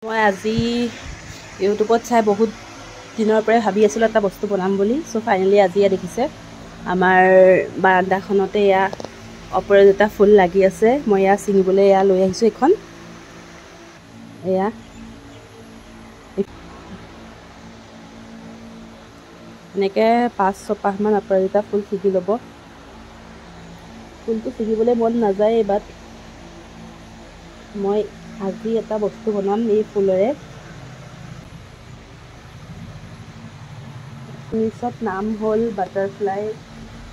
মই আজি ইউটিউবত চাই বহুত দিনৰ পৰাই ভাবি আছিলোঁ এটা বস্তু বনাম বুলি। চ' ফাইনেলি আজি দেখিছে আমাৰ বাৰান্দাখনতে এয়া অপৰাজিতা ফুল লাগি আছে। মই এয়া ছিঙিবলৈ এয়া লৈ আহিছোঁ এখন। এয়া এনেকৈ 5-6 পাহমান অপৰাজিতা ফুল ছিগি ল'ব। ফুলটো ছিগিবলৈ মন নাযায়, বাট মই আজি এটা বস্তু বনাম এই ফুলেৰে। ইংলিছত নাম হ'ল বাটাৰফ্লাই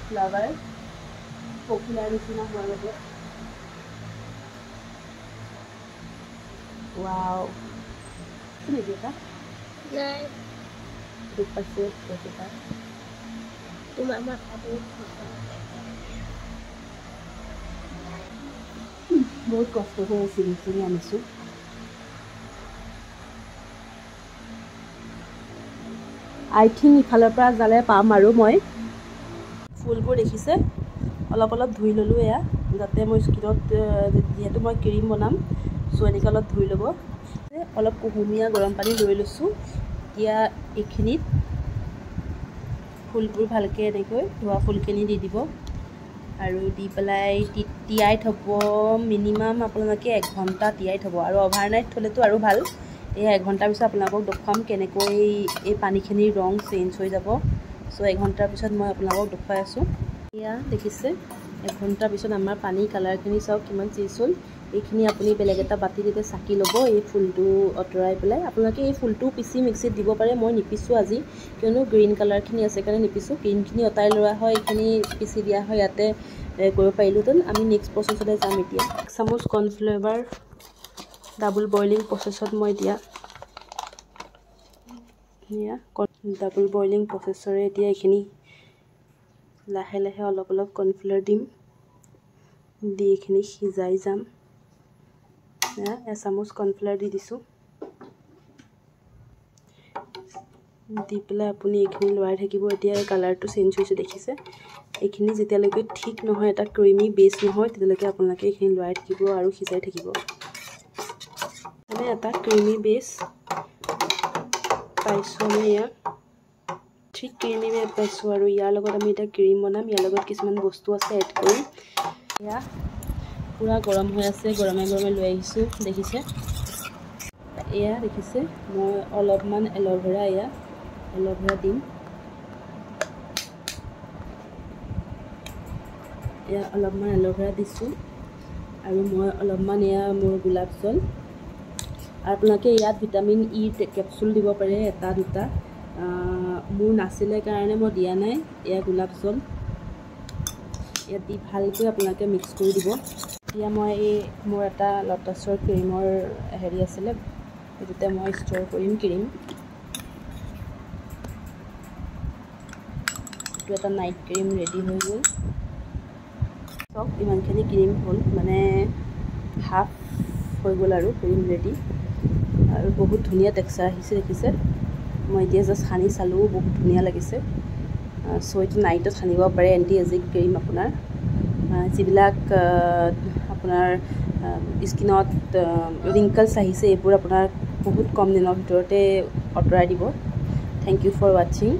ফ্লাৱাৰ, পখিলাৰ নিচিনা হোৱাৰ বাবে। ৱাও, নেকি এটা নাই দুখ পাইছে এটা তোমাৰ মাথাটো বহুত কষ্ট কৰি চিঙি আনিছোঁ। আই থিংক ইফালৰ পৰা যালে পাম আৰু মই ফুলবোৰ দেখিছে অলপ ধুই ল'লোঁ এয়া, যাতে মই স্কিনত যিহেতু মই ক্ৰীম বনাম, চ' এনেকৈ অলপ ধুই ল'ব। অলপ কুহুমীয়া গৰম পানী লৈ লৈছোঁ। এতিয়া এইখিনিত ফুলবোৰ ভালকৈ এনেকৈ ধোৱা ফুলখিনি দি দিব আৰু দি পেলাই তিয়াই থ'ব। মিনিমাম আপোনালোকে 1 ঘণ্টা তিয়াই থ'ব, আৰু অভাৰনাইট থ'লেতো আৰু ভাল। এই 1 ঘণ্টাৰ পিছত আপোনালোকক দেখুৱাম কেনেকৈ এই পানীখিনিৰ ৰং চেঞ্জ হৈ যাব। চ' 1 ঘণ্টাৰ পিছত মই আপোনালোকক দেখুৱাই আছোঁ। এয়া দেখিছে 1 ঘণ্টাৰ পিছত আমাৰ পানী কালাৰখিনি চাওক কিমান চেঞ্জ হ'ল। এইখিনি আপুনি বেলেগ এটা বাতিত এতিয়া চাকি ল'ব, এই ফুলটো আঁতৰাই পেলাই। আপোনালোকে এই ফুলটো পিচি মিক্সিত দিব পাৰে, মই নিপিছোঁ আজি, কিয়নো গ্ৰীণ কালাৰখিনি আছে কাৰণে নিপিছোঁ। গ্ৰীণখিনি আঁতৰাই লোৱা হয়, এইখিনি পিচি দিয়া হয়, ইয়াতে কৰিব পাৰিলোঁহেঁতেন। আমি নেক্সট প্ৰচেছলৈ যাম। এতিয়া 1 চামুচ কৰ্ণফ্লেভাৰ ডাবল বইলিং প্ৰচেছত মই এতিয়া ডাবল বইলিং প্ৰচেছৰে এতিয়া এইখিনি লাহে লাহে অলপ কৰ্ণফ্লাৱাৰ দিম, দি এইখিনি সিজাই যাম। 1 চামুচ কৰ্ণফ্লাৱাৰ দি দিছোঁ, দি পেলাই আপুনি এইখিনি লৰাই থাকিব। এতিয়া কালাৰটো চেঞ্জ হৈছে দেখিছে। এইখিনি যেতিয়ালৈকে ঠিক নহয়, এটা ক্ৰীমি বেছ নহয়, তেতিয়ালৈকে আপোনালোকে এইখিনি লৰাই থাকিব আৰু সিজাই থাকিব। মানে এটা ক্ৰীমি বেছ পাইছোঁ আমি, ইয়াত ঠিক ক্ৰীমি বেছ পাইছোঁ। আৰু ইয়াৰ লগত আমি এতিয়া ক্ৰীম বনাম। ইয়াৰ লগত কিছুমান বস্তু আছে এড কৰিম। এয়া পূৰা গৰম হৈ আছে, গৰমে গৰমে লৈ আহিছোঁ দেখিছে। এয়া দেখিছে মই অলপমান এল'ভেৰা দিম। এয়া অলপমান এল'ভেৰা দিছোঁ, আৰু মই অলপমান এয়া মোৰ গোলাপ জল। আপোনালোকে ইয়াত ভিটামিন ই কেপচুল দিব পাৰে, 1-2। মোৰ নাছিলে কাৰণে মই দিয়া নাই। এয়া গোলাপ জল ইয়াত দি ভালকৈ আপোনালোকে মিক্স কৰি দিব। এতিয়া মই মোৰ এটা লটাছৰ ক্ৰীমৰ হেৰি আছিলে, সেইটোতে মই ষ্ট'ৰ কৰিম ক্ৰীম। এইটো এটা নাইট ক্ৰীম ৰেডি হৈ গ'ল। চব ইমানখিনি ক্ৰীম হ'ল, মানে হাফ হৈ গ'ল আৰু ক্ৰীম ৰেডি। আৰু বহুত ধুনীয়া টেক্সচাৰ আহিছে দেখিছে। মই এতিয়া জাষ্ট সানি চালোঁ, বহুত ধুনীয়া লাগিছে। চ' এইটো নাইটত সানিব পাৰে, এণ্টি এজিং ক্ৰীম আপোনাৰ। যিবিলাক আপোনাৰ স্কিনত ৰিংকলছ আহিছে, এইবোৰ আপোনাৰ বহুত কম দিনৰ ভিতৰতে আঁতৰাই দিব। থেংক ইউ ফৰ ৱাচিং।